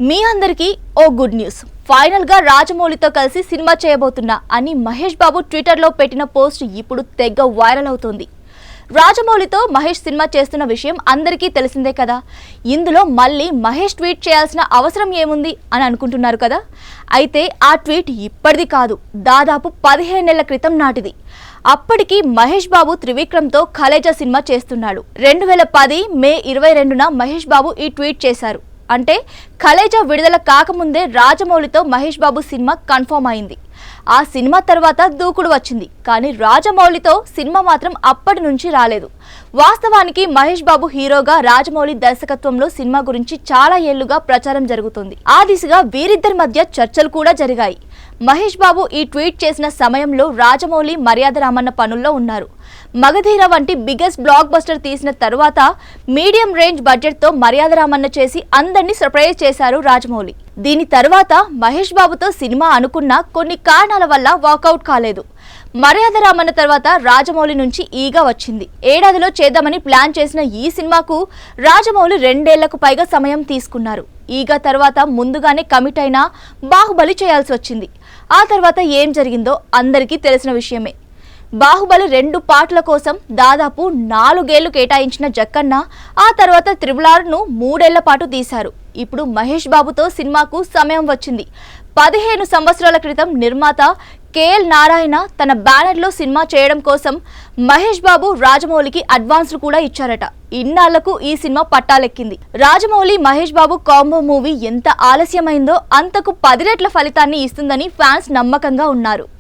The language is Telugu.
మీ అందరికీ ఓ గుడ్ న్యూస్. ఫైనల్ గా రాజమౌళితో కలిసి సినిమా చేయబోతున్నా అని మహేష్ బాబు ట్విట్టర్ లో పెట్టిన పోస్ట్ ఇప్పుడు తెగ వైరల్ అవుతోంది. రాజమౌళితో మహేష్ సినిమా చేస్తున్న విషయం అందరికీ తెలిసిందే కదా. ఇందులో మళ్ళీ మహేష్ ట్వీట్ చేయాల్సిన అవసరం ఏముంది అని అనుకుంటున్నారు కదా. అయితే ఆ ట్వీట్ ఇప్పటిది కాదు, దాదాపు 15 నెలల క్రితం నాటిది. అప్పటికి మహేష్ బాబు త్రివిక్రమ్తో కలేజా సినిమా చేస్తున్నాడు. 2010 మే 22న మహేష్ బాబు ఈ ట్వీట్ చేశారు. అంటే కలేజా విడుదల కాకముందే రాజమౌళితో మహేష్ బాబు సినిమా కన్ఫర్మ్ అయింది. ఆ సినిమా తర్వాత దూకుడు వచ్చింది, కానీ రాజమౌళితో సినిమా మాత్రం అప్పటి నుంచి రాలేదు. వాస్తవానికి మహేష్ బాబు హీరోగా, రాజమౌళి దర్శకత్వంలో సినిమా గురించి చాలా ఏళ్లుగా ప్రచారం జరుగుతుంది. ఆ దిశగా వీరిద్దరి మధ్య చర్చలు కూడా జరిగాయి. మహేష్ బాబు ఈ ట్వీట్ చేసిన సమయంలో రాజమౌళి మర్యాద రామన్న పనుల్లో ఉన్నారు. మగధీర వంటి బిగ్గెస్ట్ బ్లాక్ బస్టర్ తీసిన తర్వాత మీడియం రేంజ్ బడ్జెట్ తో మర్యాద రామన్న చేసి అందరినీ సర్ప్రైజ్ చేశారు రాజమౌళి. దీని తర్వాత మహేష్ బాబుతో సినిమా అనుకున్న కొన్ని కారణాల వల్ల వాకౌట్ కాలేదు. మర్యాద రామన్న తర్వాత రాజమౌళి నుంచి ఈగ వచ్చింది. ఏడాదిలో చేద్దామని ప్లాన్ చేసిన ఈ సినిమాకు రాజమౌళి 2 ఏళ్లకు పైగా సమయం తీసుకున్నారు. ఈగ తర్వాత ముందుగానే కమిట్ అయినా బాహుబలి చేయాల్సి వచ్చింది. ఆ తర్వాత ఏం జరిగిందో అందరికీ తెలిసిన విషయమే. బాహుబలి 2 పార్ట్ల కోసం దాదాపు 4 ఏళ్లు కేటాయించిన జక్కన్న ఆ తర్వాత RRRను 3 ఏళ్ల పాటు తీశారు. ఇప్పుడు మహేష్ బాబుతో సినిమాకు సమయం వచ్చింది. 15 సంవత్సరాల క్రితం నిర్మాత KL నారాయణ తన బ్యానర్లో సినిమా చేయడం కోసం మహేష్ బాబు రాజమౌళికి అడ్వాన్స్లు కూడా ఇచ్చారట. ఇన్నాళ్లకు ఈ cinema పట్టాలెక్కింది. Rajamouli Mahesh Babu combo movie ఎంత ఆలస్యమైందో అంతకు 10 రెట్ల ఫలితాన్ని ఇస్తుందని ఫ్యాన్స్ నమ్మకంగా ఉన్నారు.